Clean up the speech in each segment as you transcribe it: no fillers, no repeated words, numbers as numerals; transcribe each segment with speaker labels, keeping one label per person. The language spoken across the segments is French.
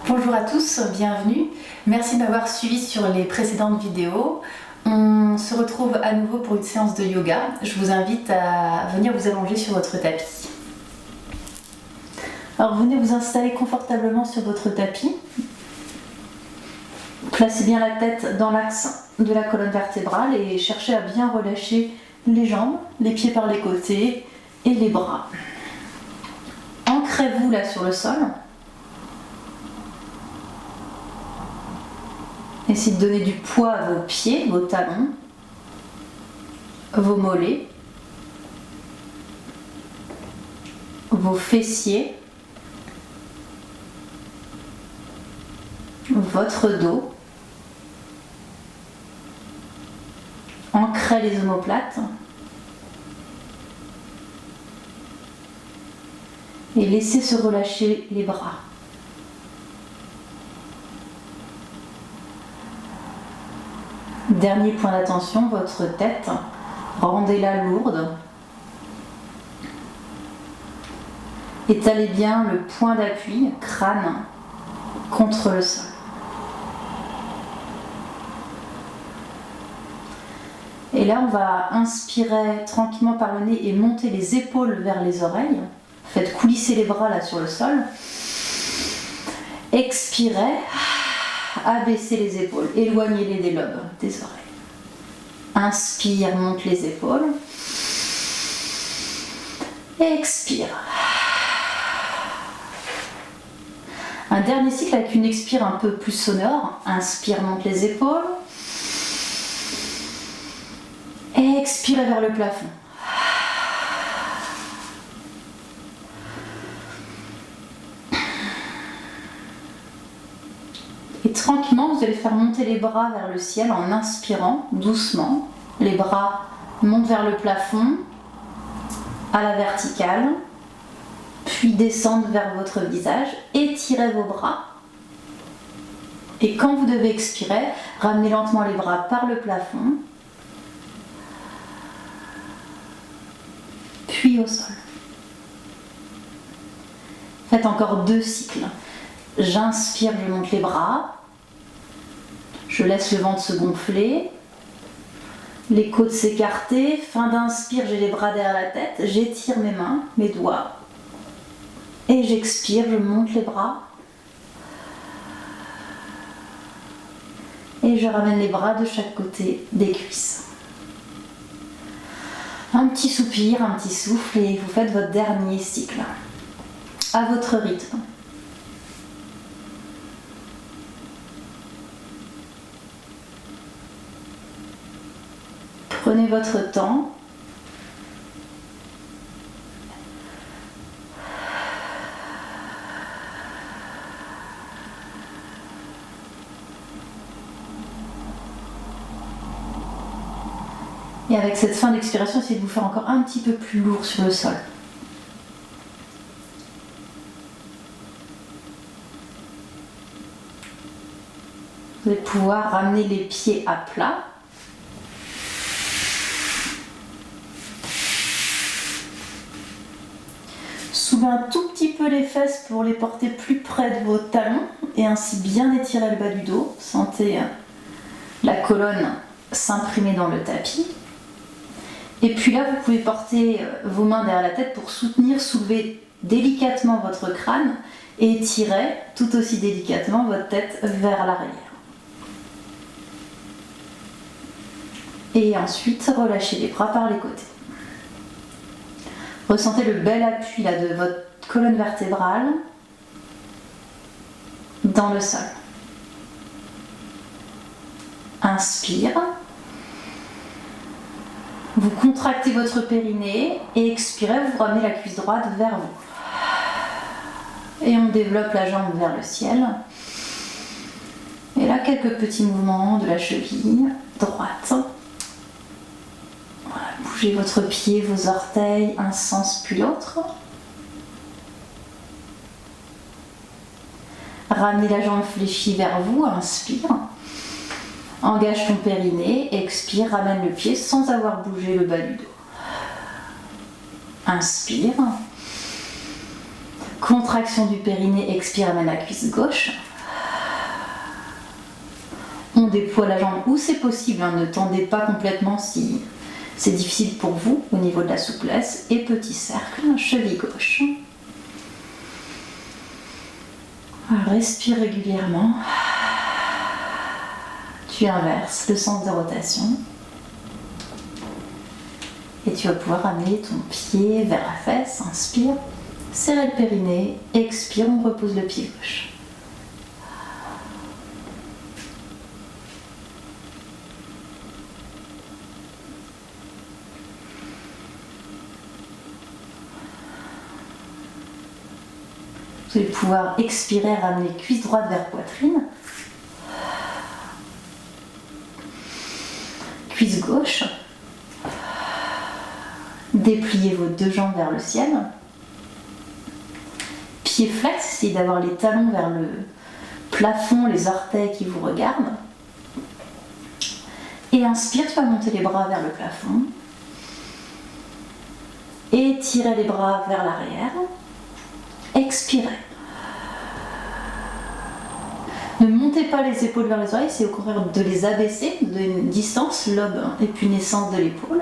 Speaker 1: Bonjour à tous, bienvenue. Merci de m'avoir suivi sur les précédentes vidéos. On se retrouve à nouveau pour une séance de yoga. Je vous invite à venir vous allonger sur votre tapis. Alors venez vous installer confortablement sur votre tapis. Placez bien la tête dans l'axe de la colonne vertébrale et cherchez à bien relâcher les jambes, les pieds par les côtés et les bras. Ancrez-vous là sur le sol. Essayez de donner du poids à vos pieds, vos talons, vos mollets, vos fessiers, votre dos. Ancrez les omoplates. Et laissez se relâcher les bras. Dernier point d'attention, votre tête, rendez-la lourde. Étalez bien le point d'appui, crâne, contre le sol. Et là, on va inspirer tranquillement par le nez et monter les épaules vers les oreilles. Faites coulisser les bras là sur le sol. Expirez. Abaissez les épaules, éloignez-les des lobes des oreilles. Inspire, monte les épaules. Expire. Un dernier cycle avec une expire un peu plus sonore. Inspire, monte les épaules. Expire vers le plafond. Et tranquillement, vous allez faire monter les bras vers le ciel en inspirant doucement. Les bras montent vers le plafond, à la verticale, puis descendent vers votre visage. Étirez vos bras. Et quand vous devez expirer, ramenez lentement les bras par le plafond, puis au sol. Faites encore 2 cycles. J'inspire, je monte les bras. Je laisse le ventre se gonfler. Les côtes s'écarter. Fin d'inspire, j'ai les bras derrière la tête. J'étire mes mains, mes doigts. Et j'expire, je monte les bras. Et je ramène les bras de chaque côté des cuisses. Un petit soupir, un petit souffle et vous faites votre dernier cycle. À votre rythme. Prenez votre temps. Et avec cette fin d'expiration, essayez de vous faire encore un petit peu plus lourd sur le sol. Vous allez pouvoir ramener les pieds à plat. Soulevez un tout petit peu les fesses pour les porter plus près de vos talons et ainsi bien étirer le bas du dos. Sentez la colonne s'imprimer dans le tapis. Et puis là, vous pouvez porter vos mains derrière la tête pour soutenir, soulever délicatement votre crâne et étirer tout aussi délicatement votre tête vers l'arrière. Et ensuite, relâchez les bras par les côtés. Ressentez le bel appui là, de votre colonne vertébrale dans le sol. Inspire. Vous contractez votre périnée et expirez, vous ramenez la cuisse droite vers vous. Et on développe la jambe vers le ciel. Et là, quelques petits mouvements de la cheville droite. Voilà, bougez votre pied, vos orteils, un sens puis l'autre. Ramenez la jambe fléchie vers vous, inspire. Engage ton périnée, expire, ramène le pied sans avoir bougé le bas du dos. Inspire. Contraction du périnée, expire, ramène la cuisse gauche. déploie la jambe où c'est possible, hein, ne tendez pas complètement si c'est difficile pour vous au niveau de la souplesse. Et petit cercle, cheville gauche. Respire régulièrement. Tu inverses le sens de rotation. Et tu vas pouvoir amener ton pied vers la fesse. Inspire, serrez le périnée. Expire, on repose le pied gauche. Vous allez pouvoir expirer, ramener cuisse droite vers poitrine. Cuisse gauche. Dépliez vos deux jambes vers le ciel. Pieds flex, essayez d'avoir les talons vers le plafond, les orteils qui vous regardent. Et inspire, tu vas monter les bras vers le plafond. Étirez les bras vers l'arrière. Expirez. Ne montez pas les épaules vers les oreilles, c'est au contraire de les abaisser, de donner une distance, lobe et puis naissance de l'épaule.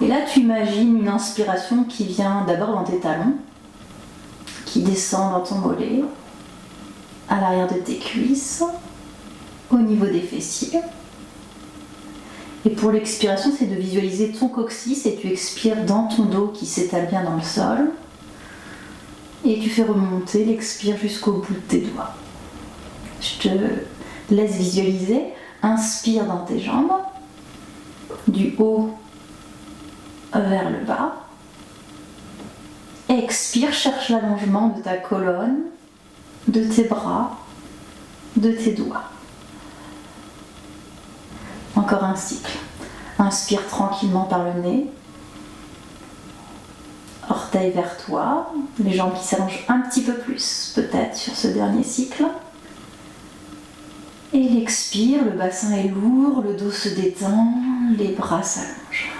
Speaker 1: Et là, tu imagines une inspiration qui vient d'abord dans tes talons, qui descend dans ton mollet, à l'arrière de tes cuisses, au niveau des fessiers. Et pour l'expiration, c'est de visualiser ton coccyx et tu expires dans ton dos qui s'étale bien dans le sol. Et tu fais remonter l'expire jusqu'au bout de tes doigts. Je te laisse visualiser. Inspire dans tes jambes, du haut vers le bas. Expire, cherche l'allongement de ta colonne, de tes bras, de tes doigts. Encore un cycle. Inspire tranquillement par le nez. Orteil vers toi, les jambes qui s'allongent un petit peu plus, peut-être sur ce dernier cycle. Et l'expire, le bassin est lourd, le dos se détend, les bras s'allongent.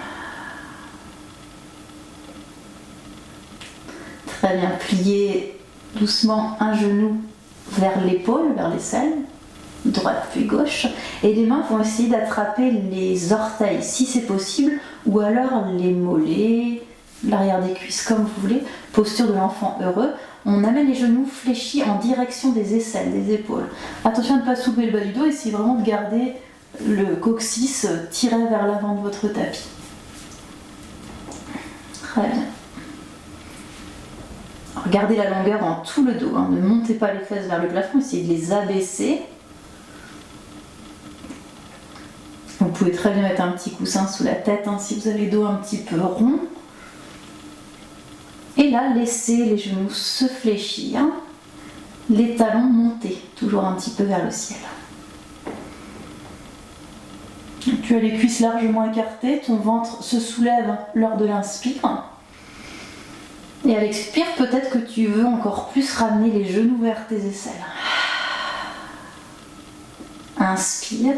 Speaker 1: Très bien, pliez doucement un genou vers l'épaule, vers l'aisselle, droite puis gauche, et les mains vont essayer d'attraper les orteils si c'est possible, ou alors les mollets, l'arrière des cuisses, comme vous voulez. Posture de l'enfant heureux. On amène les genoux fléchis en direction des aisselles, des épaules. Attention à ne pas soulever le bas du dos, essayez vraiment de garder le coccyx tiré vers l'avant de votre tapis. Très bien. Regardez la longueur dans tout le dos, hein. Ne montez pas les fesses vers le plafond, essayez de les abaisser. Vous pouvez très bien mettre un petit coussin sous la tête, hein, si vous avez le dos un petit peu rond. Et là, laissez les genoux se fléchir, les talons monter, toujours un petit peu vers le ciel. Tu as les cuisses largement écartées, ton ventre se soulève lors de l'inspire. Et à l'expire, peut-être que tu veux encore plus ramener les genoux vers tes aisselles. Inspire.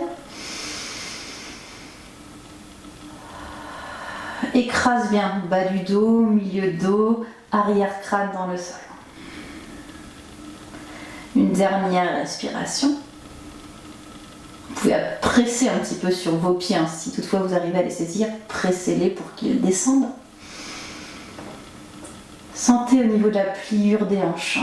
Speaker 1: Écrase bien bas du dos, milieu de dos, arrière-crâne dans le sol. Une dernière respiration. Vous pouvez presser un petit peu sur vos pieds, hein. Si toutefois vous arrivez à les saisir, pressez-les pour qu'ils descendent. Sentez au niveau de la pliure des hanches.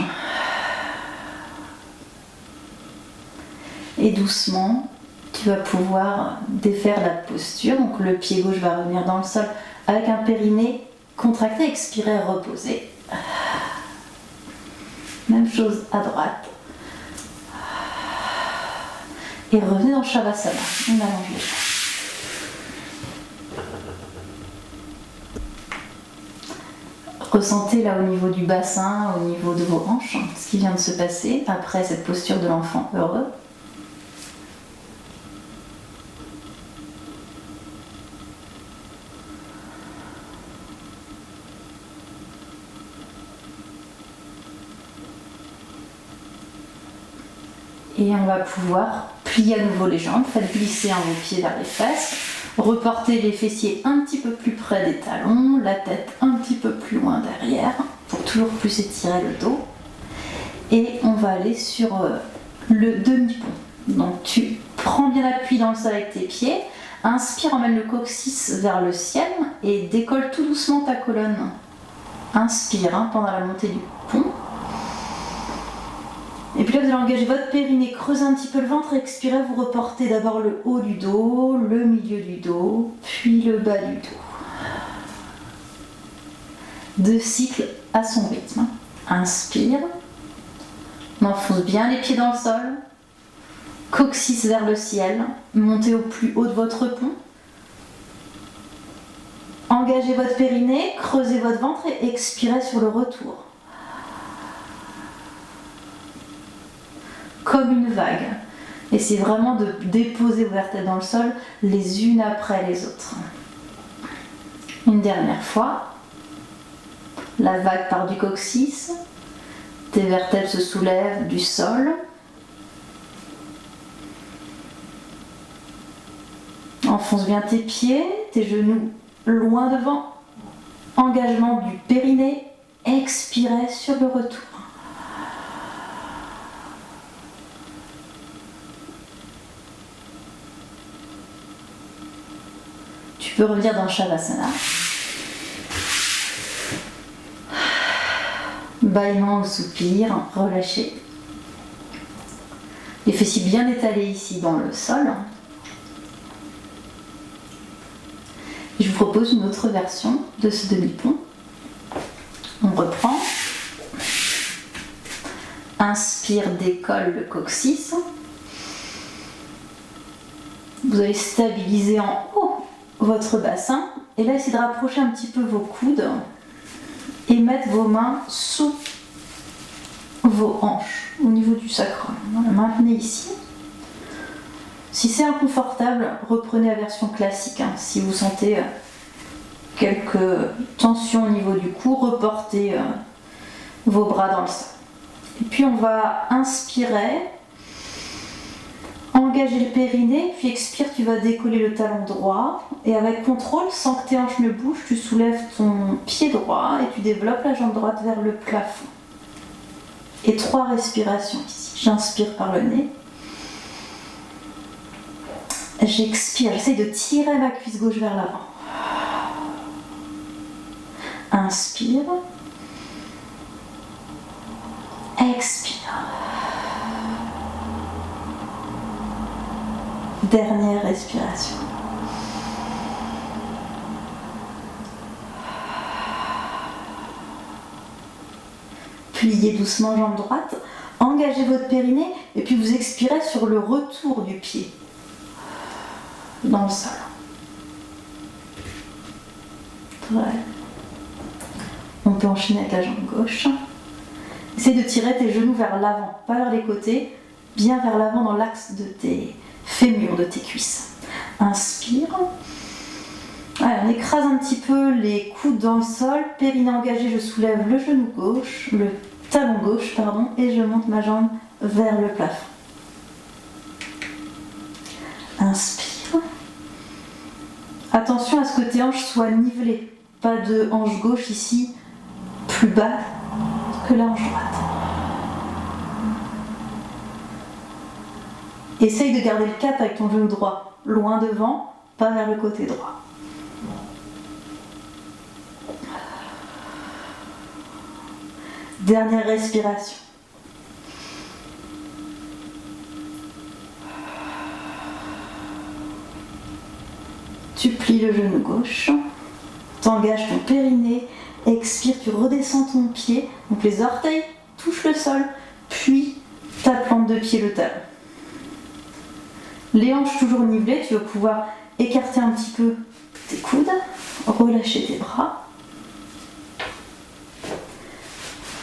Speaker 1: Et doucement, tu vas pouvoir défaire la posture. Donc le pied gauche va revenir dans le sol avec un périnée contracté, expirez, reposez. Même chose à droite. Et revenez dans Shavasana. On allonge les jambes. Ressentez là au niveau du bassin, au niveau de vos hanches, ce qui vient de se passer après cette posture de l'enfant heureux. Et on va pouvoir plier à nouveau les jambes, faites glisser vos pieds vers les fesses, reportez les fessiers un petit peu plus près des talons, la tête un petit peu plus loin derrière, pour toujours plus étirer le dos. Et on va aller sur le demi-pont. Donc tu prends bien appui dans le sol avec tes pieds, inspire, emmène le coccyx vers le ciel et décolle tout doucement ta colonne. Inspire pendant la montée du pont. Et puis là, vous allez engager votre périnée, creusez un petit peu le ventre, expirez, vous reportez d'abord le haut du dos, le milieu du dos, puis le bas du dos. 2 cycles à son rythme. Inspire, on enfonce bien les pieds dans le sol, coccyx vers le ciel, montez au plus haut de votre pont. Engagez votre périnée, creusez votre ventre et expirez sur le retour. Comme une vague. Essayez vraiment de déposer vos vertèbres dans le sol les unes après les autres. Une dernière fois. La vague part du coccyx. Tes vertèbres se soulèvent du sol. Enfonce bien tes pieds, tes genoux loin devant. Engagement du périnée. Expirez sur le retour. Tu peux revenir dans Shavasana. Bâillement ou soupir, relâchez. Les fessiers bien étalés ici dans le sol. Je vous propose une autre version de ce demi-pont. On reprend. Inspire, décolle le coccyx. Vous allez stabiliser en haut votre bassin et là essayez de rapprocher un petit peu vos coudes et mettre vos mains sous vos hanches au niveau du sacrum. Voilà, maintenez ici. Si c'est inconfortable, reprenez la version classique. Si vous sentez quelques tensions au niveau du cou, reportez vos bras dans le sol. Et puis on va inspirer. Engager le périnée, puis expire, tu vas décoller le talon droit et avec contrôle, sans que tes hanches ne bougent, tu soulèves ton pied droit et tu développes la jambe droite vers le plafond. Et 3 respirations ici. J'inspire par le nez. J'expire, j'essaie de tirer ma cuisse gauche vers l'avant. Inspire. Expire. Dernière respiration. Pliez doucement jambe droite, engagez votre périnée et puis vous expirez sur le retour du pied dans le sol. Voilà. On peut enchaîner avec la jambe gauche. Essaye de tirer tes genoux vers l'avant, pas vers les côtés, bien vers l'avant dans l'axe de tes fémurs, de tes cuisses. Inspire. Allez, on écrase un petit peu les coudes dans le sol, périnée engagé, je soulève le genou gauche, le talon gauche, pardon, et je monte ma jambe vers le plafond. Inspire. Attention à ce que tes hanches soient nivelées, pas de hanche gauche ici plus bas que la hanche droite. Essaye de garder le cap avec ton genou droit, loin devant, pas vers le côté droit. Dernière respiration. Tu plies le genou gauche, t'engages ton périnée, expire, tu redescends ton pied, donc les orteils touchent le sol, puis ta plante de pied, le talon. Les hanches toujours nivelées, tu vas pouvoir écarter un petit peu tes coudes, relâcher tes bras.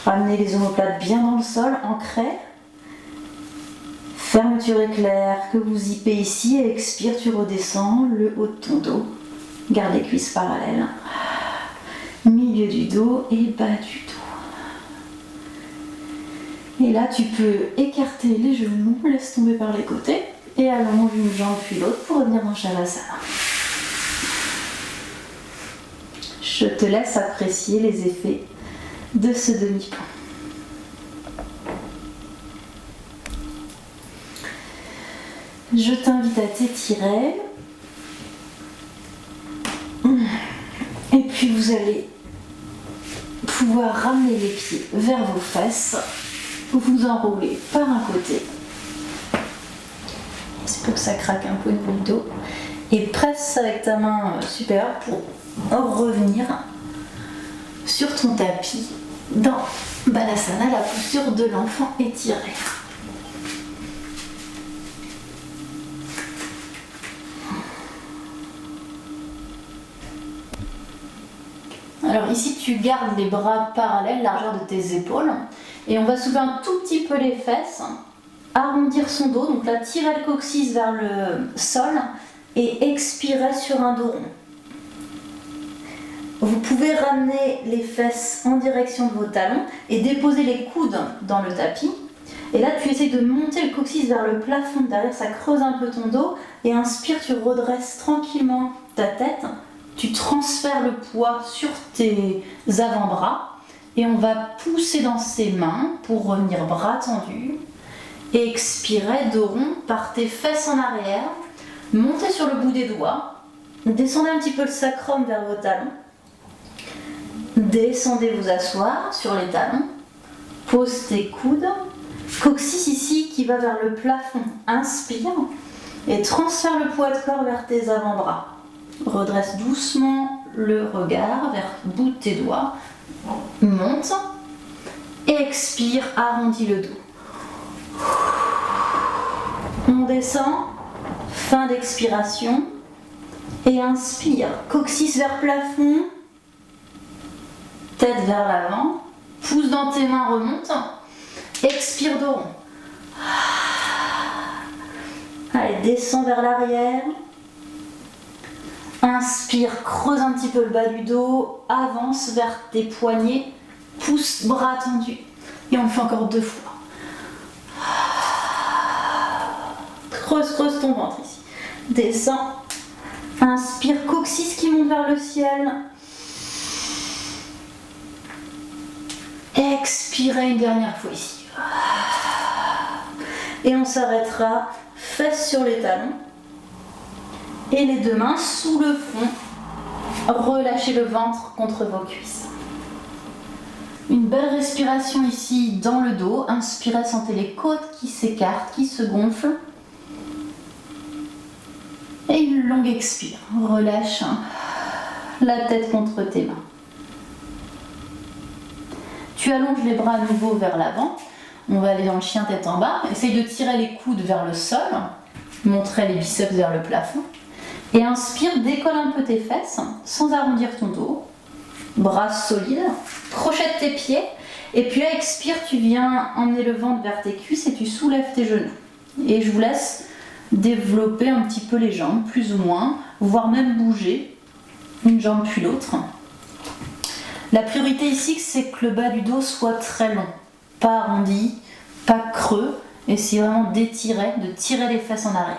Speaker 1: Ramener les omoplates bien dans le sol, ancrées. Fermeture éclair que vous zippez ici et expire, tu redescends le haut de ton dos. Garde les cuisses parallèles. Milieu du dos et bas du dos. Et là, tu peux écarter les genoux, laisse tomber par les côtés et allonge une jambe puis l'autre pour revenir dans Shavasana. Je te laisse apprécier les effets de ce demi-pont. Je t'invite à t'étirer. Et puis vous allez pouvoir ramener les pieds vers vos fesses, vous enrouler par un côté. C'est pour que ça craque un peu le dos. Et presse avec ta main supérieure pour revenir sur ton tapis dans Balasana, la posture de l'enfant étiré. Alors ici tu gardes les bras parallèles, largeur de tes épaules, et on va soulever un tout petit peu les fesses, arrondir son dos, donc là tirer le coccyx vers le sol et expirer sur un dos rond. Vous pouvez ramener les fesses en direction de vos talons et déposer les coudes dans le tapis. Et là, tu essaies de monter le coccyx vers le plafond. Derrière, ça creuse un peu ton dos. Et inspire, tu redresses tranquillement ta tête. Tu transfères le poids sur tes avant-bras. Et on va pousser dans ses mains pour revenir bras tendus. Et expirer, dos rond, par tes fesses en arrière. Montez sur le bout des doigts. Descendez un petit peu le sacrum vers vos talons. Descendez vous asseoir sur les talons. Pose tes coudes. Coccyx ici qui va vers le plafond. Inspire et transfère le poids de corps vers tes avant-bras. Redresse doucement le regard vers le bout de tes doigts. Monte. Expire, arrondis le dos. On descend. Fin d'expiration. Et inspire. Coccyx vers plafond. Tête vers l'avant. Pouce dans tes mains, remonte. Expire dos rond. Allez, descends vers l'arrière. Inspire, creuse un petit peu le bas du dos. Avance vers tes poignets. Pouce, bras tendus. Et on le fait encore 2 fois. Creuse ton ventre ici. Descends. Inspire, coccyx qui monte vers le ciel. Expirez une dernière fois ici. Et on s'arrêtera, fesses sur les talons. Et les 2 mains sous le front. Relâchez le ventre contre vos cuisses. Une belle respiration ici dans le dos. Inspirez, sentez les côtes qui s'écartent, qui se gonflent. Et une longue expire. Relâche la tête contre tes mains. Tu allonges les bras à nouveau vers l'avant. On va aller dans le chien tête en bas. Essaye de tirer les coudes vers le sol. Montrer les biceps vers le plafond. Et inspire, décolle un peu tes fesses sans arrondir ton dos. Bras solides. Crochette tes pieds. Et puis là, expire, tu viens emmener le ventre vers tes cuisses et tu soulèves tes genoux. Et je vous laisse développer un petit peu les jambes, plus ou moins, voire même bouger une jambe puis l'autre. La priorité ici, c'est que le bas du dos soit très long, pas arrondi, pas creux, et c'est vraiment d'étirer, de tirer les fesses en arrière.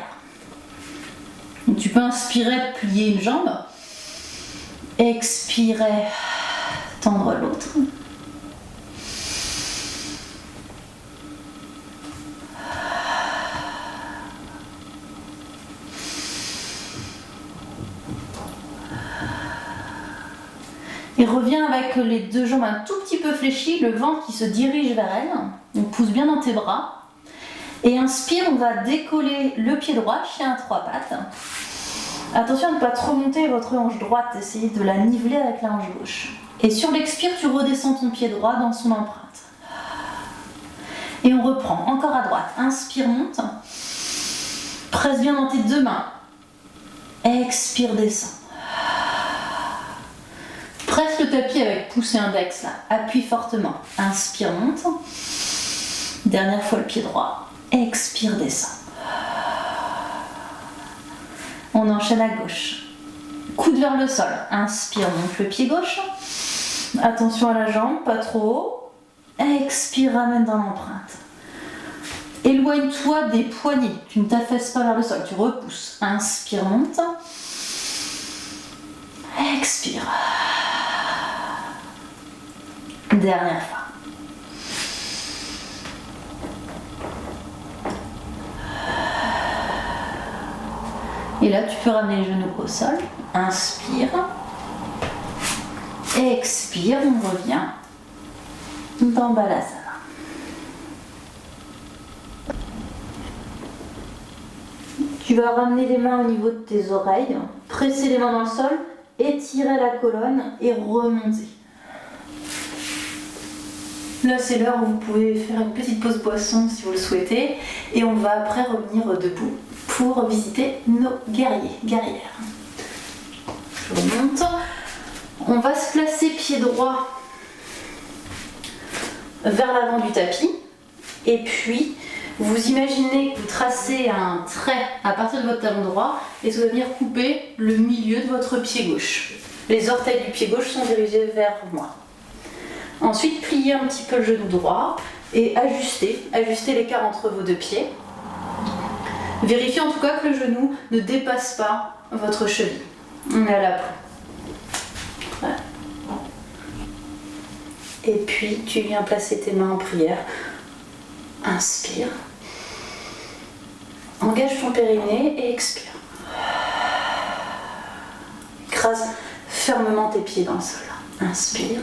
Speaker 1: Donc, tu peux inspirer, plier une jambe, expirer, tendre l'autre. Et reviens avec les 2 jambes un tout petit peu fléchies, le ventre qui se dirige vers elle. Donc pousse bien dans tes bras. Et inspire, on va décoller le pied droit, chien à 3 pattes. Attention à ne pas trop monter votre hanche droite, essayez de la niveler avec la hanche gauche. Et sur l'expire, tu redescends ton pied droit dans son empreinte. Et on reprend, encore à droite. Inspire, monte. Presse bien dans tes 2 mains. Expire, descends. Presse le tapis avec pouce et index là. Appuie fortement. Inspire, monte. Dernière fois le pied droit. Expire, descend. On enchaîne à gauche. Coude vers le sol. Inspire, monte le pied gauche. Attention à la jambe, pas trop haut. Expire, ramène dans l'empreinte. Éloigne-toi des poignets. Tu ne t'affaisses pas vers le sol, tu repousses. Inspire, monte. Expire. Dernière fois. Et là, tu peux ramener les genoux au sol. Inspire. Expire, on revient dans Balasana. Tu vas ramener les mains au niveau de tes oreilles, presser les mains dans le sol, étirer la colonne et remonter. Là, c'est l'heure où vous pouvez faire une petite pause boisson si vous le souhaitez. Et on va après revenir debout pour visiter nos guerriers, guerrières. Je remonte. On va se placer pied droit vers l'avant du tapis. Et puis, vous imaginez que vous tracez un trait à partir de votre talon droit et ça va venir couper le milieu de votre pied gauche. Les orteils du pied gauche sont dirigés vers moi. Ensuite, pliez un petit peu le genou droit et ajustez l'écart entre vos deux pieds. Vérifiez en tout cas que le genou ne dépasse pas votre cheville. On est à la pointe. Voilà. Et puis, tu viens placer tes mains en prière. Inspire. Engage ton périnée et expire. Écrase fermement tes pieds dans le sol. Inspire.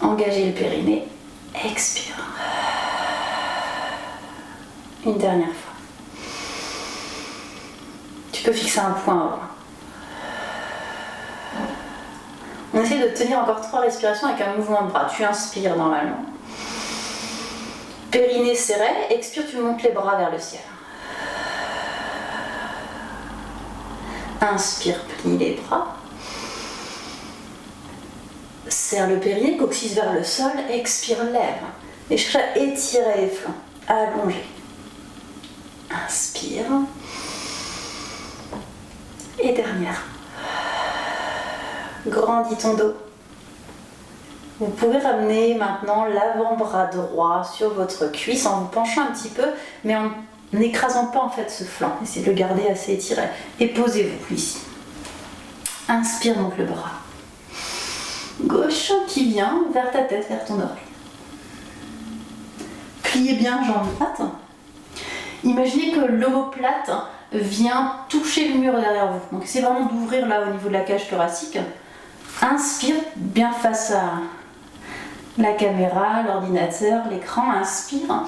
Speaker 1: Engagez le périnée. Expire. Une dernière fois. Tu peux fixer un point au loin. On essaie de tenir encore 3 respirations avec un mouvement de bras. Tu inspires normalement. Périnée serré. Expire, tu montes les bras vers le ciel. Inspire, plie les bras. Serre le périnée, coccyx vers le sol. Expire, lève. Et cherche à étirer les flancs. Allonger. Inspire. Et dernière. Grandis ton dos. Vous pouvez ramener maintenant l'avant-bras droit sur votre cuisse en vous penchant un petit peu, mais en n'écrasant pas en fait ce flanc. Essayez de le garder assez étiré. Et posez-vous ici. Inspire donc le bras gauche qui vient vers ta tête, vers ton oreille. Pliez bien jambe droite. Imaginez que l'omoplate vient toucher le mur derrière vous. Donc essayez vraiment d'ouvrir là au niveau de la cage thoracique. Inspire bien face à la caméra, l'ordinateur, l'écran. Inspire.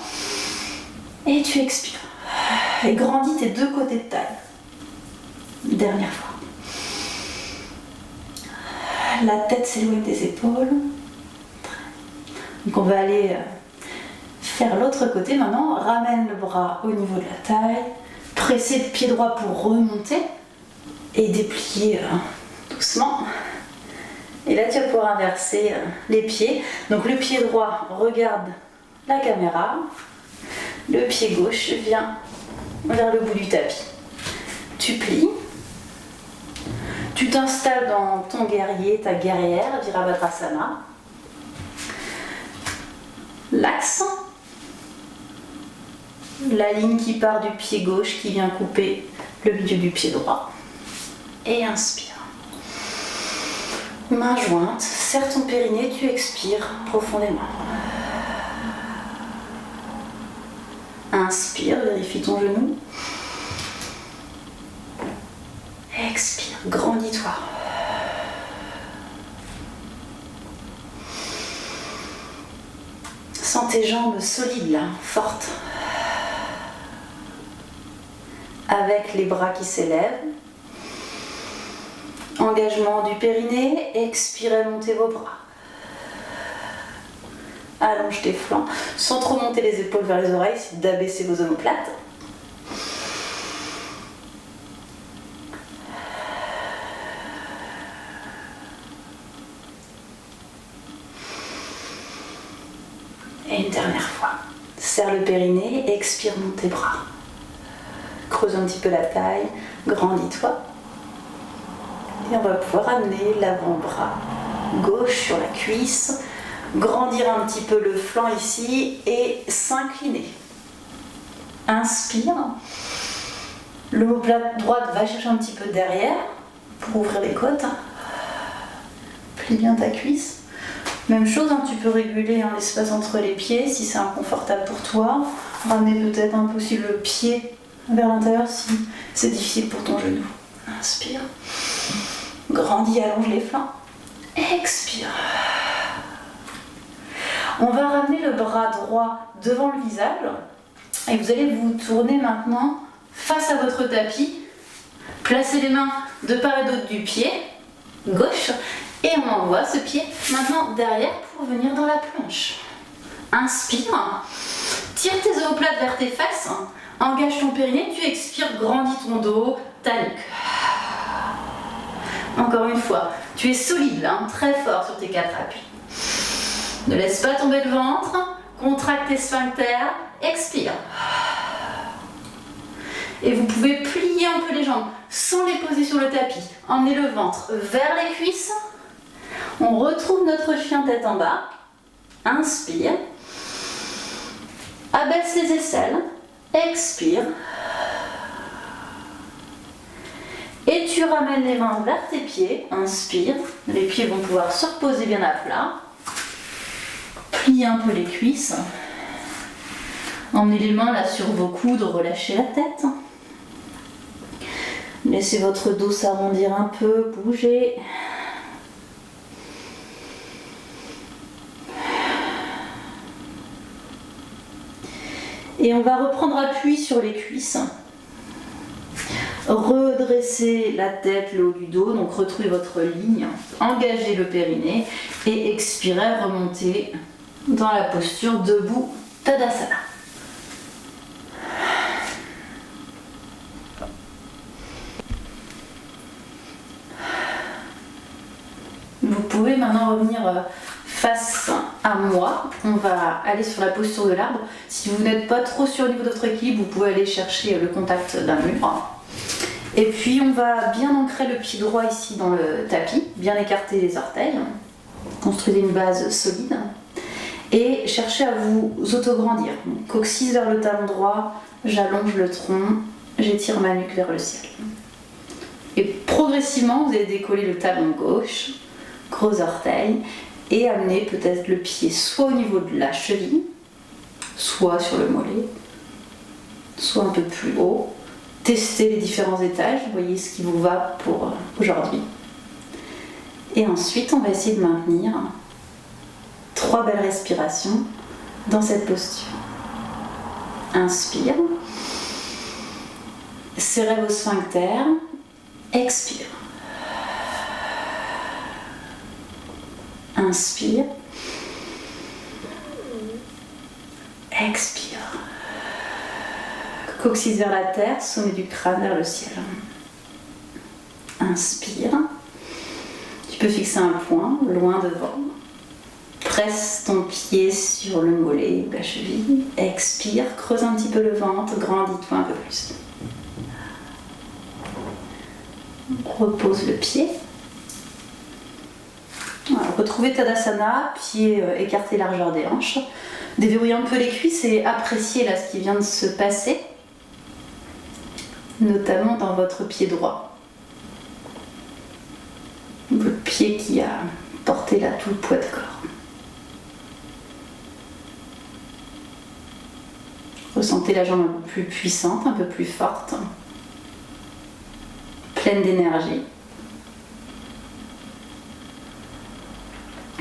Speaker 1: Et tu expires. Et grandis tes deux côtés de taille. Dernière fois. La tête s'éloigne des épaules. Donc on va aller faire l'autre côté maintenant. Ramène le bras au niveau de la taille. Pressez le pied droit pour remonter. Et déplier doucement. Et là tu vas pouvoir inverser les pieds. Donc le pied droit regarde la caméra. Le pied gauche vient vers le bout du tapis. Tu plies. Tu t'installes dans ton guerrier, ta guerrière, Virabhadrasana. L'axe. La ligne qui part du pied gauche qui vient couper le milieu du pied droit. Et inspire. Main jointe, serre ton périnée, tu expires profondément. Inspire, vérifie ton genou. Expire, grandis-toi. Sens tes jambes solides là, fortes. Avec les bras qui s'élèvent. Engagement du périnée, expirez, montez vos bras. Allonge tes flancs, sans trop monter les épaules vers les oreilles, c'est d'abaisser vos omoplates. Et une dernière fois. Serre le périnée, expire, monte tes bras. Creuse un petit peu la taille, grandis-toi. Et on va pouvoir amener l'avant-bras gauche sur la cuisse, grandir un petit peu le flanc ici et s'incliner. Inspire. L'omoplate droite va chercher un petit peu derrière pour ouvrir les côtes. Plie bien ta cuisse. Même chose, hein, tu peux réguler l'espace entre les pieds si c'est inconfortable pour toi. Ramener peut-être un peu aussi le pied vers l'intérieur si c'est difficile pour ton genou. Inspire. Grandis, allonge les flancs. Expire. On va ramener le bras droit devant le visage et vous allez vous tourner maintenant face à votre tapis. Placez les mains de part et d'autre du pied gauche et on envoie ce pied maintenant derrière pour venir dans la planche. Inspire. Tire tes omoplates vers tes fesses. Engage ton périnée. Tu expires, grandis ton dos, ta nuque. Encore une fois, tu es solide là, très fort sur tes 4 appuis. Ne laisse pas tomber le ventre, contracte tes sphincters, expire. Et vous pouvez plier un peu les jambes sans les poser sur le tapis. Emmenez le ventre vers les cuisses. On retrouve notre chien tête en bas. Inspire. Abaisse les aisselles. Expire. Et tu ramènes les mains vers tes pieds. Inspire. Les pieds vont pouvoir se reposer bien à plat. Plie un peu les cuisses. Emmenez les mains là sur vos coudes. Relâchez la tête. Laissez votre dos s'arrondir un peu. Bougez. Et on va reprendre appui sur les cuisses. Redressez la tête, le haut du dos, donc retrouvez votre ligne, engagez le périnée et expirez, remontez dans la posture debout Tadasana. Vous pouvez maintenant revenir face à moi. On va aller sur la posture de l'arbre. Si vous n'êtes pas trop sûr au niveau de votre équilibre, vous pouvez aller chercher le contact d'un mur. Et puis on va bien ancrer le pied droit ici dans le tapis, bien écarter les orteils, construisez une base solide et cherchez à vous autograndir. Donc, coccyx vers le talon droit, j'allonge le tronc, j'étire ma nuque vers le ciel. Et progressivement vous allez décoller le talon gauche, gros orteil, et amener peut-être le pied soit au niveau de la cheville, soit sur le mollet, soit un peu plus haut. Testez les différents étages, voyez ce qui vous va pour aujourd'hui. Et ensuite, on va essayer de maintenir 3 belles respirations dans cette posture. Inspire. Serrez vos sphincters. Expire. Inspire. Expire. Coccyx vers la terre, sommet du crâne vers le ciel. Inspire. Tu peux fixer un point loin devant. Presse ton pied sur le mollet ou la cheville. Expire, creuse un petit peu le ventre, grandis-toi un peu plus. Repose le pied. Voilà, retrouvez Tadasana, pied écarté largeur des hanches. Déverrouillez un peu les cuisses et appréciez là ce qui vient de se passer, notamment dans votre pied droit. Votre pied qui a porté là tout le poids de corps. Ressentez la jambe un peu plus puissante, un peu plus forte, pleine d'énergie.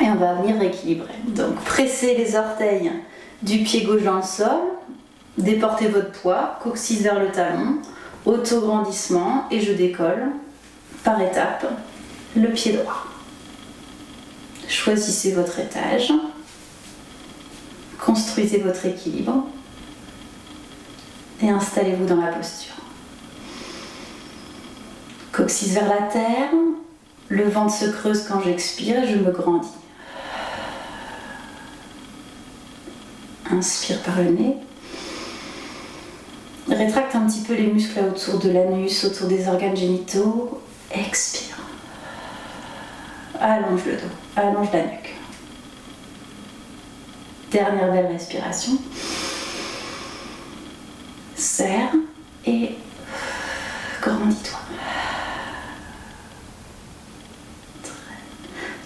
Speaker 1: Et on va venir rééquilibrer. Donc pressez les orteils du pied gauche dans le sol, déportez votre poids, coccyx vers le talon, auto-grandissement et je décolle par étapes le pied droit. Choisissez votre étage, construisez votre équilibre et installez-vous dans la posture. Coccyx vers la terre, le ventre se creuse quand j'expire et je me grandis. Inspire par le nez. Rétracte un petit peu les muscles autour de l'anus, autour des organes génitaux. Expire. Allonge le dos, allonge la nuque. Dernière belle respiration. Serre et grandis-toi.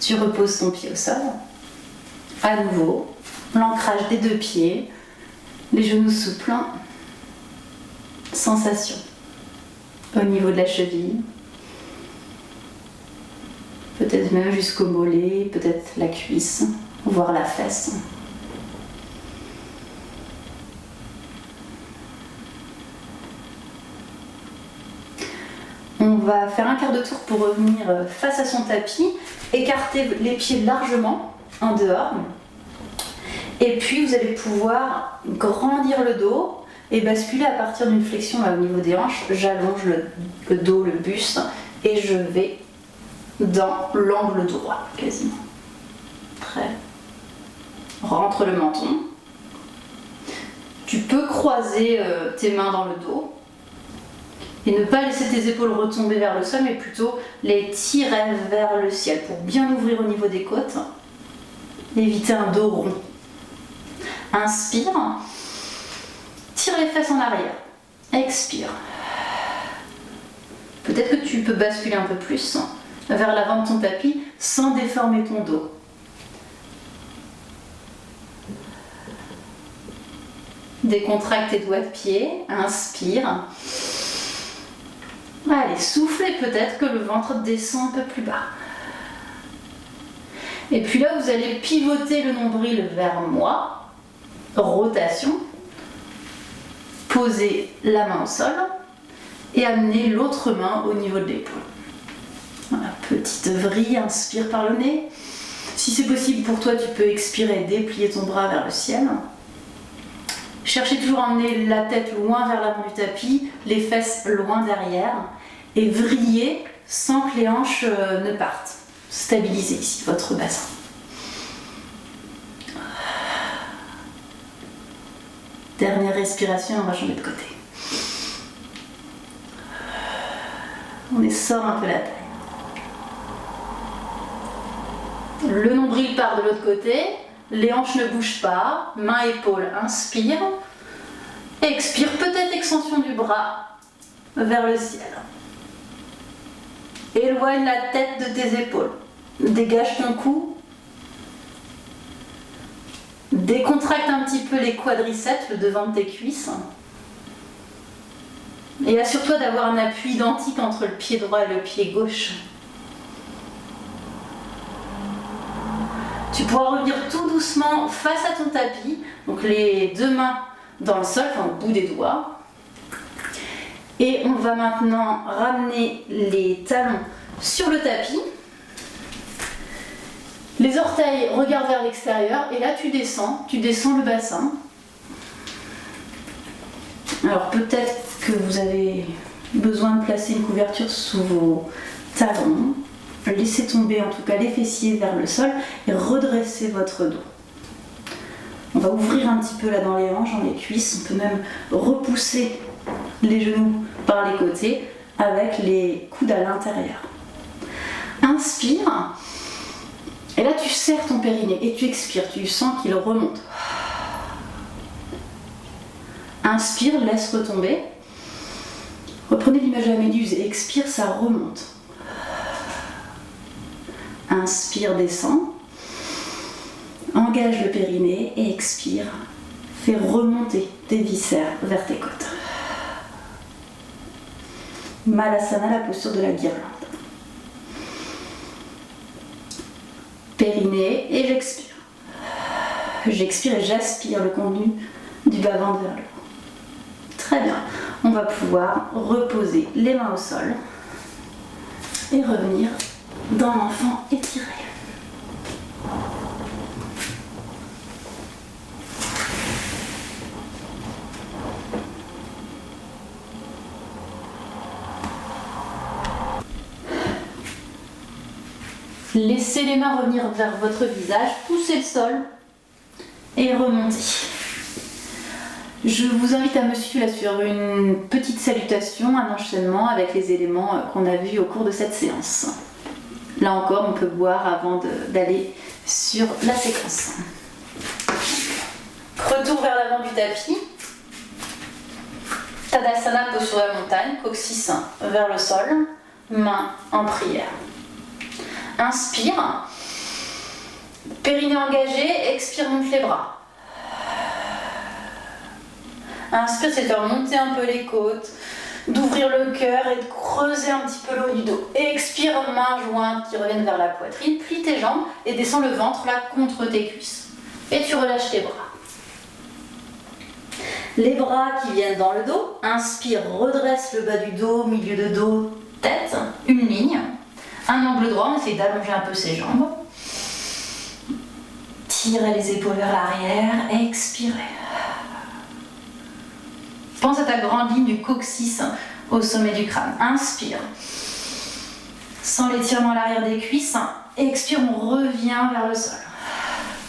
Speaker 1: Tu reposes ton pied au sol. À nouveau, l'ancrage des deux pieds, les genoux souples. sensations au niveau de la cheville, peut-être même jusqu'au mollet, peut-être la cuisse, voire la fesse. On va faire un quart de tour pour revenir face à son tapis, écarter les pieds largement en dehors. Et puis vous allez pouvoir grandir le dos et basculer à partir d'une flexion là, au niveau des hanches. J'allonge le dos, le buste et je vais dans l'angle droit quasiment. Très. Rentre le menton. Tu peux croiser tes mains dans le dos et ne pas laisser tes épaules retomber vers le sol, mais plutôt les tirer vers le ciel pour bien ouvrir au niveau des côtes. Éviter un dos rond. Inspire. Tire les fesses en arrière. Expire. Peut-être que tu peux basculer un peu plus vers l'avant de ton tapis sans déformer ton dos. Décontracte tes doigts de pied. Inspire. Allez, soufflez peut-être que le ventre descend un peu plus bas. Et puis là, vous allez pivoter le nombril vers moi. Rotation. Posez la main au sol et amenez l'autre main au niveau de l'épaule. Voilà, petite vrille, inspire par le nez. Si c'est possible pour toi, tu peux expirer, déplier ton bras vers le ciel. Cherchez toujours à emmener la tête loin vers l'avant du tapis, les fesses loin derrière et vriller sans que les hanches ne partent. Stabilisez ici votre bassin. Dernière respiration, on va changer de côté. On essore un peu la taille. Le nombril part de l'autre côté, les hanches ne bougent pas, main, épaule, inspire. Expire, peut-être extension du bras vers le ciel. Éloigne la tête de tes épaules. Dégage ton cou. Décontracte un petit peu les quadriceps, le devant de tes cuisses. Et assure-toi d'avoir un appui identique entre le pied droit et le pied gauche. Tu pourras revenir tout doucement face à ton tapis, donc les deux mains dans le sol, enfin au bout des doigts. Et on va maintenant ramener les talons sur le tapis. Les orteils regardent vers l'extérieur et là tu descends le bassin. Alors peut-être que vous avez besoin de placer une couverture sous vos talons. Laissez tomber en tout cas les fessiers vers le sol et redressez votre dos. On va ouvrir un petit peu là dans les hanches, dans les cuisses. On peut même repousser les genoux par les côtés avec les coudes à l'intérieur. Inspire. Et là tu serres ton périnée et tu expires, tu sens qu'il remonte. Inspire, laisse retomber. Reprenez l'image de la méduse et expire, ça remonte. Inspire, descend. Engage le périnée et expire. Fais remonter tes viscères vers tes côtes. Malasana, la posture de la guirlande. Périnée et j'expire. J'expire et j'aspire le contenu du bas-ventre vers le haut. Très bien. On va pouvoir reposer les mains au sol et revenir dans l'enfant étiré. Laissez les mains revenir vers votre visage, poussez le sol et remontez. Je vous invite à me suivre là sur une petite salutation, un enchaînement avec les éléments qu'on a vus au cours de cette séance. Là encore, on peut boire avant d'aller sur la séquence. Retour vers l'avant du tapis. Tadasana, posture de la montagne, coccyx vers le sol, main en prière. Inspire, périnée engagé, expire, monte les bras. Inspire, c'est de faire monter un peu les côtes, d'ouvrir le cœur et de creuser un petit peu le haut du dos. Expire, mains jointes qui reviennent vers la poitrine, plie tes jambes et descends le ventre là contre tes cuisses. Et tu relâches tes bras. Les bras qui viennent dans le dos. Inspire, redresse le bas du dos, milieu de dos, tête, une ligne. Un angle droit, on essaye d'allonger un peu ses jambes. Tirez les épaules vers l'arrière, expirez. Pense à ta grande ligne du coccyx au sommet du crâne. Inspire. Sans l'étirement à l'arrière des cuisses. Expire, on revient vers le sol.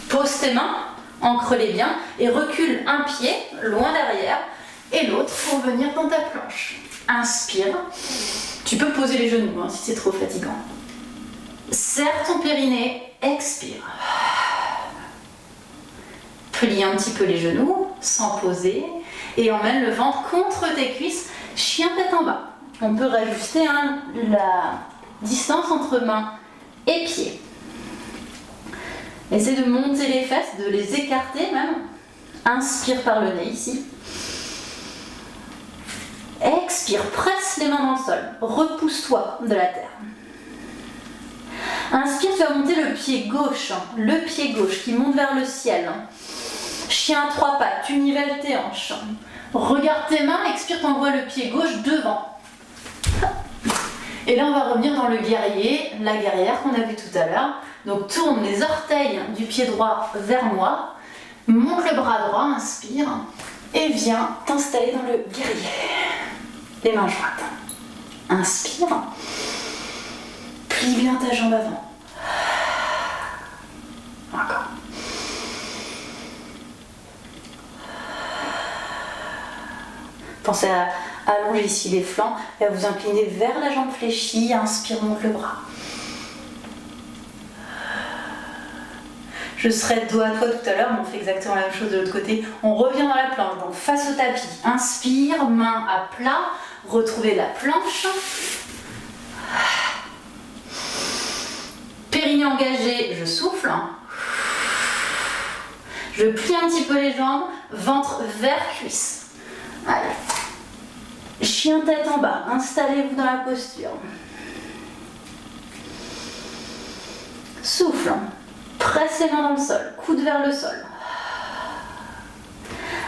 Speaker 1: Pose tes mains, ancre-les bien et recule un pied loin derrière et l'autre pour venir dans ta planche. Inspire. Tu peux poser les genoux si c'est trop fatigant. Serre ton périnée, expire. Plie un petit peu les genoux sans poser et emmène le ventre contre tes cuisses, chien tête en bas. On peut rajuster la distance entre mains et pieds. Essaie de monter les fesses, de les écarter même. Inspire par le nez ici. Expire, presse les mains dans le sol. Repousse-toi de la terre. Inspire, tu vas monter le pied gauche qui monte vers le ciel. Chien à trois pattes, tu nivelles tes hanches. Regarde tes mains, expire, t'envoies le pied gauche devant. Et là, on va revenir dans le guerrier, la guerrière qu'on a vu tout à l'heure. Donc, tourne les orteils du pied droit vers moi. Monte le bras droit, inspire. Et viens t'installer dans le guerrier. Les mains jointes. Inspire. Plie bien ta jambe avant. Encore. Pensez à allonger ici les flancs et à vous incliner vers la jambe fléchie. Inspire, monte le bras. Je serai dos à toi tout à l'heure, mais on fait exactement la même chose de l'autre côté. On revient dans la planche, donc face au tapis. Inspire, main à plat. Retrouvez la planche. Périnée engagé, je souffle. Je plie un petit peu les jambes, ventre vers cuisse. Allez. Chien tête en bas, installez-vous dans la posture. Souffle. Presse les mains dans le sol, coude vers le sol.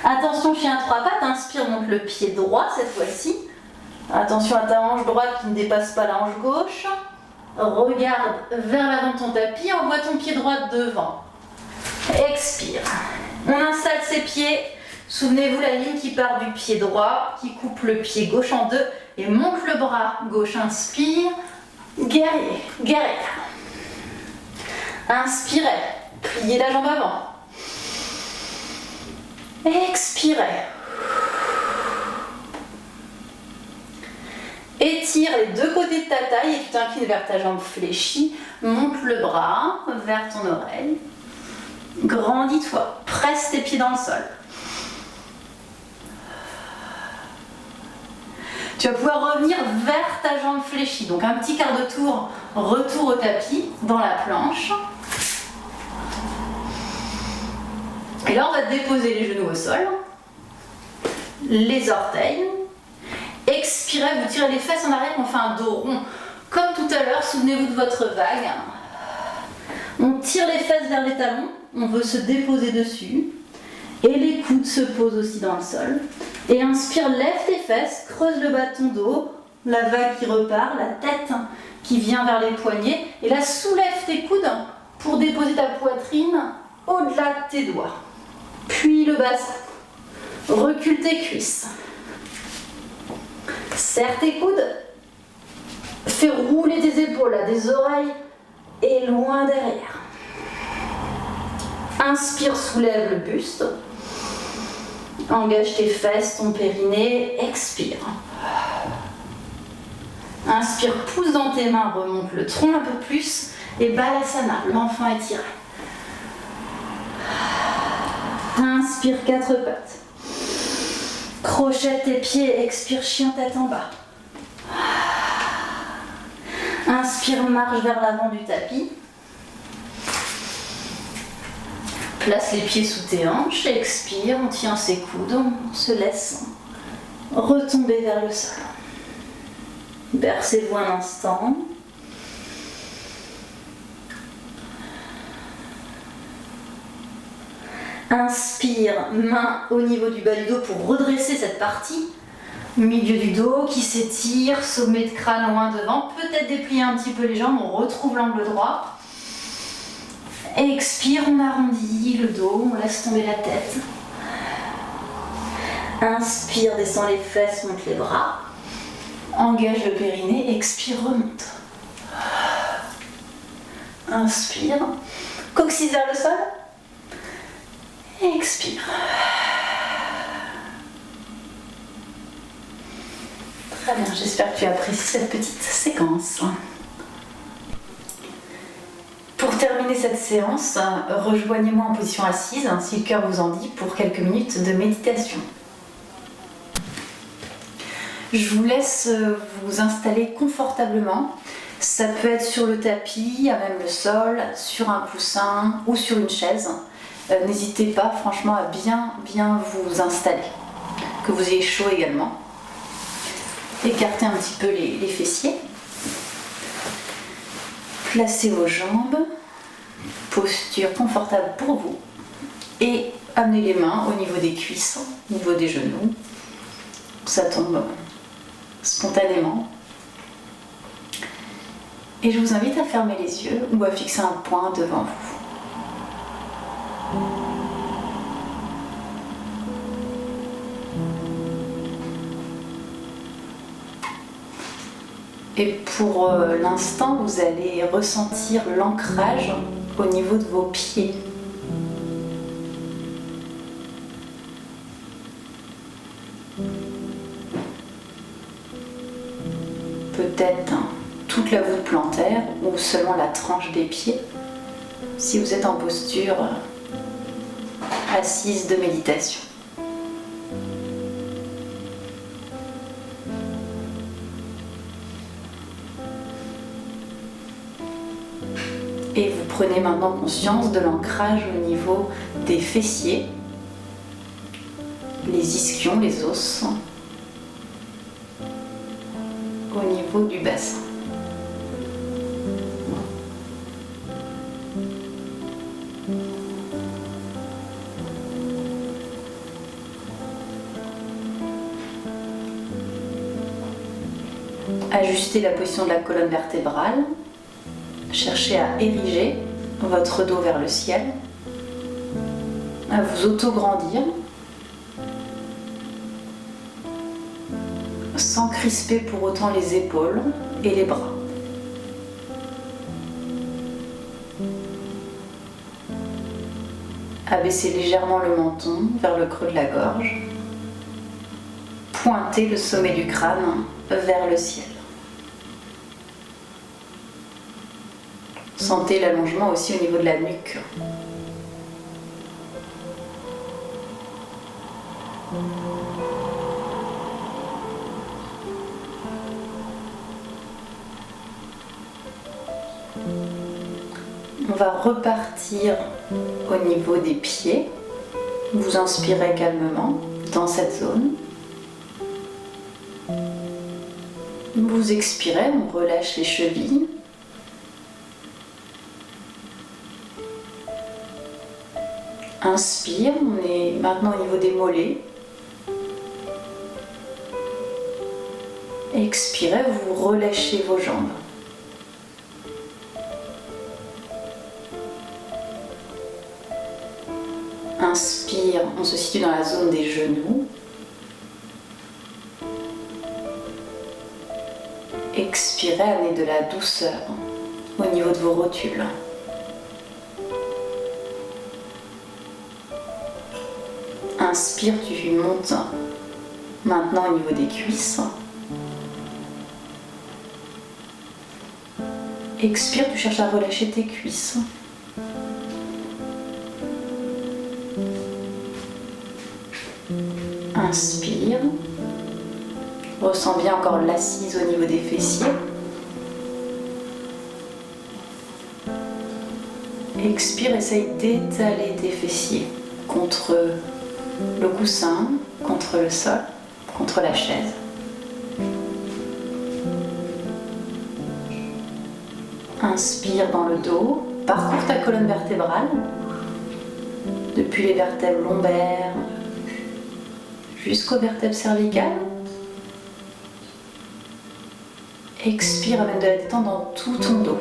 Speaker 1: Attention, chien à trois pattes, inspire, monte le pied droit cette fois-ci. Attention à ta hanche droite qui ne dépasse pas la hanche gauche. Regarde vers l'avant de ton tapis, envoie ton pied droit devant. Expire. On installe ses pieds. Souvenez-vous la ligne qui part du pied droit, qui coupe le pied gauche en deux et monte le bras gauche. Inspire. Guerrier, guerrière. Inspirez, pliez la jambe avant. Expirez. Étire les deux côtés de ta taille et tu t'inclines vers ta jambe fléchie. Monte le bras vers ton oreille. Grandis-toi, presse tes pieds dans le sol. Tu vas pouvoir revenir vers ta jambe fléchie. Donc un petit quart de tour, retour au tapis, dans la planche. Et là, on va déposer les genoux au sol. Les orteils. Expirez, vous tirez les fesses en arrière, on fait un dos rond. Comme tout à l'heure, souvenez-vous de votre vague. On tire les fesses vers les talons, on veut se déposer dessus. Et les coudes se posent aussi dans le sol. Et inspire, lève tes fesses, creuse le bas de ton dos, la vague qui repart, la tête qui vient vers les poignets. Et là, soulève tes coudes pour déposer ta poitrine au-delà de tes doigts. Puis le bassin. Recule tes cuisses. Serre tes coudes. Fais rouler tes épaules à des oreilles et loin derrière. Inspire, soulève le buste. Engage tes fesses, ton périnée. Expire. Inspire, pousse dans tes mains, remonte le tronc un peu plus. Et Balasana, l'enfant étiré. Inspire, quatre pattes. Crochette tes pieds, expire, chien tête en bas. Inspire, marche vers l'avant du tapis. Place les pieds sous tes hanches, expire, on tient ses coudes, on se laisse retomber vers le sol. Bercez-vous un instant. Inspire, main au niveau du bas du dos pour redresser cette partie. Milieu du dos qui s'étire, sommet de crâne loin devant. Peut-être déplier un petit peu les jambes, on retrouve l'angle droit. Expire, on arrondit le dos, on laisse tomber la tête. Inspire, descend les fesses, monte les bras. Engage le périnée, expire, remonte. Inspire, coccyx vers le sol. Expire. Très bien, j'espère que tu apprécies cette petite séquence. Pour terminer cette séance, rejoignez-moi en position assise, si le cœur vous en dit, pour quelques minutes de méditation. Je vous laisse vous installer confortablement. Ça peut être sur le tapis, à même le sol, sur un coussin ou sur une chaise. N'hésitez pas franchement à bien vous installer, que vous ayez chaud également. Écartez un petit peu les fessiers. Placez vos jambes, posture confortable pour vous. Et amenez les mains au niveau des cuisses, au niveau des genoux. Ça tombe spontanément. Et je vous invite à fermer les yeux ou à fixer un point devant vous. Et pour l'instant, vous allez ressentir l'ancrage au niveau de vos pieds. Peut-être toute la voûte plantaire ou seulement la tranche des pieds, si vous êtes en posture assise de méditation. Et vous prenez maintenant conscience de l'ancrage au niveau des fessiers, les ischions, les os, au niveau du bassin. Ajustez la position de la colonne vertébrale. Cherchez à ériger votre dos vers le ciel, à vous auto-grandir, sans crisper pour autant les épaules et les bras. Abaissez légèrement le menton vers le creux de la gorge. Pointez le sommet du crâne vers le ciel. Sentez l'allongement aussi au niveau de la nuque. On va repartir au niveau des pieds. Vous inspirez calmement dans cette zone. Vous expirez, on relâche les chevilles. Inspire, on est maintenant au niveau des mollets. Expirez, vous relâchez vos jambes. Inspire, on se situe dans la zone des genoux. Expirez, amenez de la douceur au niveau de vos rotules. Inspire, tu montes maintenant au niveau des cuisses. Expire, tu cherches à relâcher tes cuisses. Inspire. Ressens bien encore l'assise au niveau des fessiers. Expire, essaye d'étaler tes fessiers contre le coussin, contre le sol, contre la chaise. Inspire dans le dos, parcours ta colonne vertébrale, depuis les vertèbres lombaires jusqu'aux vertèbres cervicales. Expire, amène de la détente dans tout ton dos.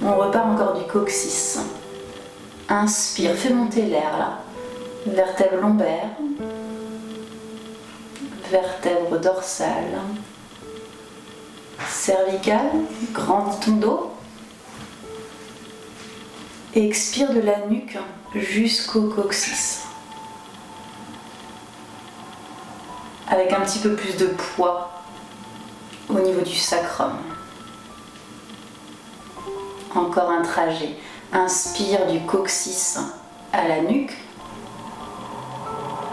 Speaker 1: On repart encore du coccyx. Inspire, fais monter l'air là. Vertèbre lombaire, vertèbre dorsale, cervicale, grandis ton dos. Et expire de la nuque jusqu'au coccyx. Avec un petit peu plus de poids au niveau du sacrum. Encore un trajet. Inspire du coccyx à la nuque.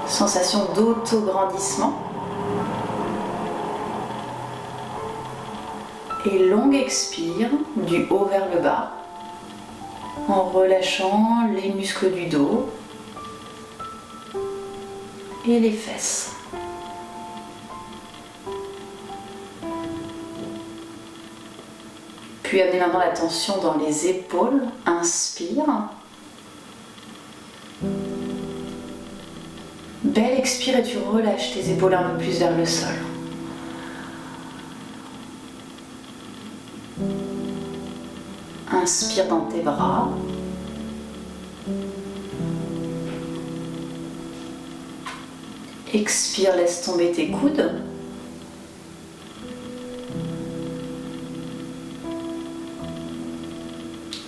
Speaker 1: Sensation d'auto-grandissement. Et longue expire du haut vers le bas. En relâchant les muscles du dos et les fesses. Puis amenez maintenant la tension dans les épaules. Inspire. Belle expire et tu relâches tes épaules un peu plus vers le sol. Inspire dans tes bras. Expire, laisse tomber tes coudes.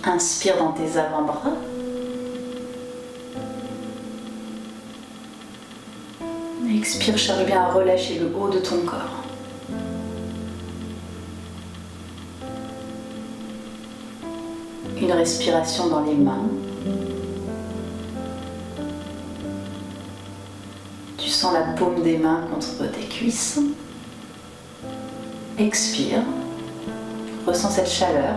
Speaker 1: Inspire dans tes avant-bras. Expire, cherche bien à relâcher le haut de ton corps. Une respiration dans les mains. Tu sens la paume des mains contre tes cuisses. Expire. Ressens cette chaleur.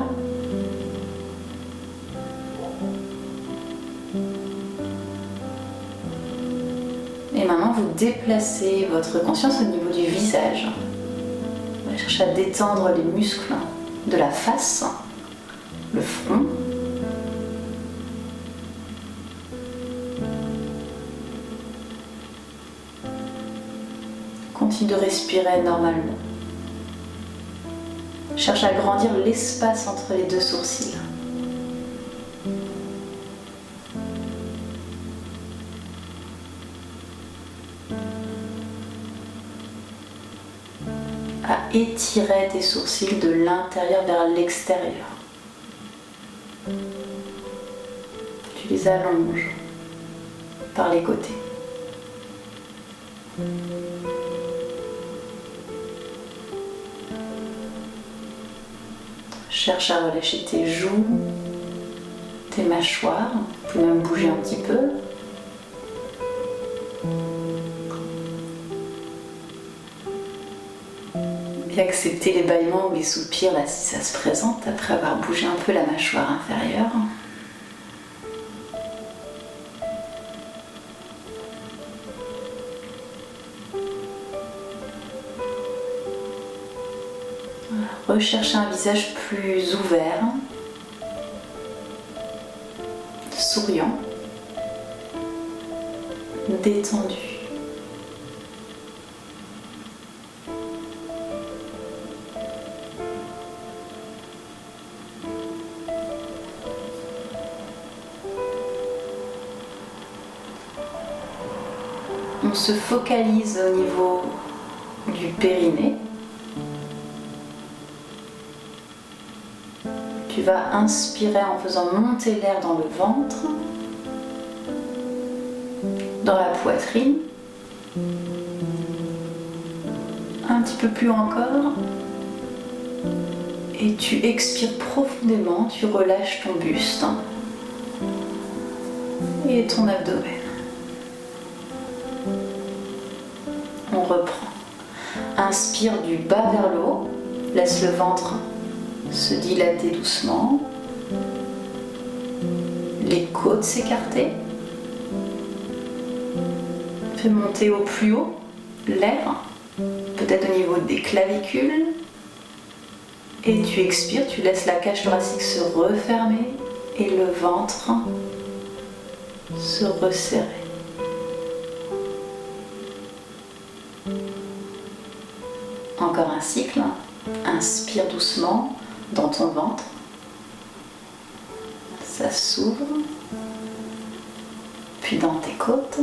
Speaker 1: Et maintenant, vous déplacez votre conscience au niveau du visage. Vous allez chercher à détendre les muscles de la face, le front. Continue de respirer normalement. Cherche à agrandir l'espace entre les deux sourcils. À étirer tes sourcils de l'intérieur vers l'extérieur. Tu les allonges par les côtés. Cherche à relâcher tes joues, tes mâchoires. Vous pouvez même bouger un petit peu. Et accepter les bâillements ou les soupirs là si ça se présente après avoir bougé un peu la mâchoire inférieure. Recherchez un visage plus ouvert, souriant, détendu. On se focalise au niveau du périnée. Tu vas inspirer en faisant monter l'air dans le ventre, dans la poitrine, un petit peu plus encore, et tu expires profondément, tu relâches ton buste et ton abdomen. On reprend. Inspire du bas vers le haut, Laisse le ventre se dilater doucement, les côtes s'écarter. Fais monter au plus haut l'air, peut-être au niveau des clavicules. Et tu expires, tu laisses la cage thoracique se refermer et le ventre se resserrer. Encore un cycle. Inspire doucement dans ton ventre. Ça s'ouvre. Puis dans tes côtes.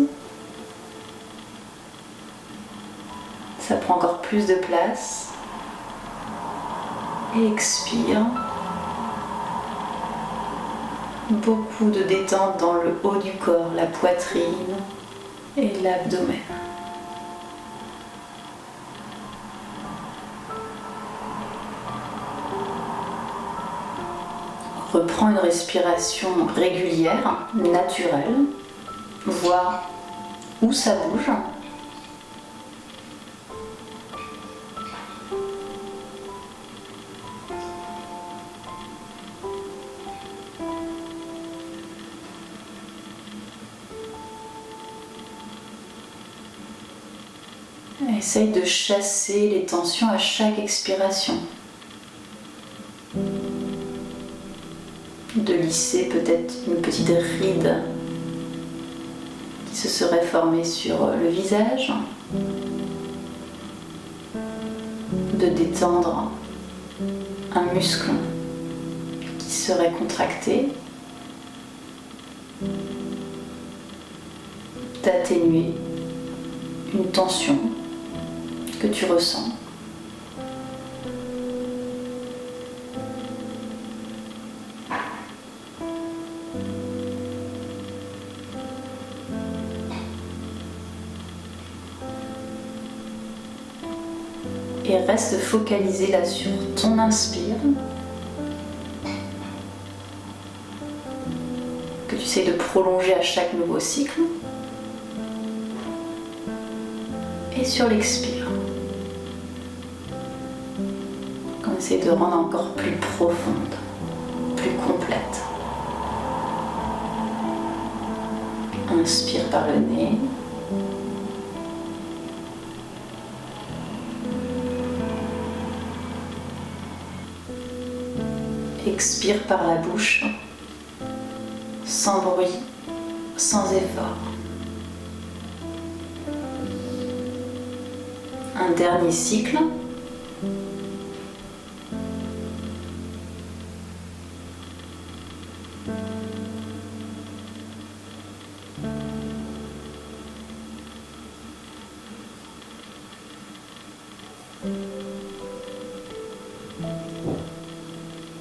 Speaker 1: Ça prend encore plus de place. Et expire. Beaucoup de détente dans le haut du corps, la poitrine et l'abdomen. Reprends une respiration régulière, naturelle. Vois où ça bouge. Essaye de chasser les tensions à chaque expiration. De lisser peut-être une petite ride qui se serait formée sur le visage. De détendre un muscle qui serait contracté. D'atténuer une tension que tu ressens. Et reste focalisé là sur ton inspire, que tu essaies de prolonger à chaque nouveau cycle, et sur l'expire, qu'on essaie de rendre encore plus profonde, plus complète. Inspire par le nez. Expire par la bouche, sans bruit, sans effort. Un dernier cycle.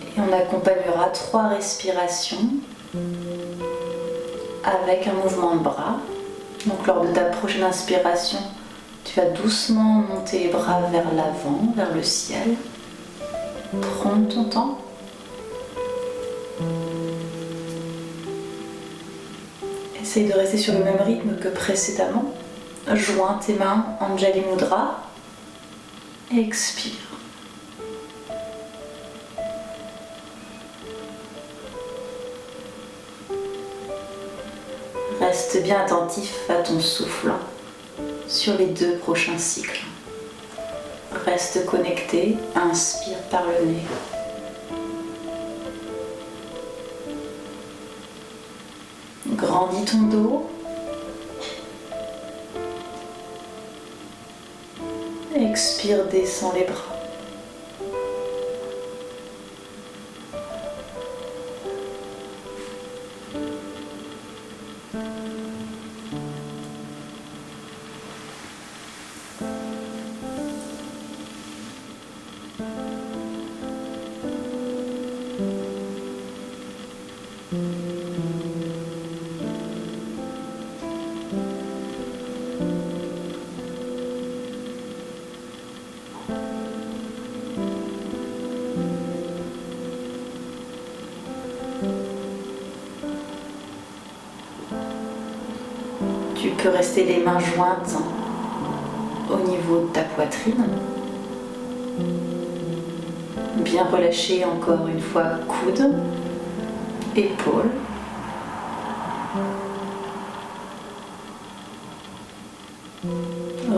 Speaker 1: Et on accompagnera 3 respirations avec un mouvement de bras. Donc lors de ta prochaine inspiration, tu vas doucement monter les bras vers l'avant, vers le ciel. Prends ton temps. Essaye de rester sur le même rythme que précédemment. Joins tes mains Anjali Mudra et expire. Reste bien attentif à ton souffle sur les 2 prochains cycles. Reste connecté, inspire par le nez. Grandis ton dos. Expire, descends les bras. Tu peux rester les mains jointes au niveau de ta poitrine. Bien relâché encore une fois, coude, épaules.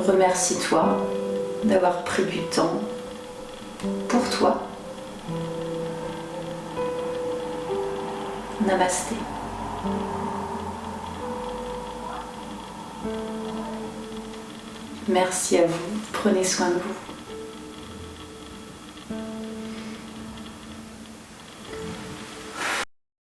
Speaker 1: Remercie-toi d'avoir pris du temps pour toi. Namasté. Merci à vous, prenez soin de vous.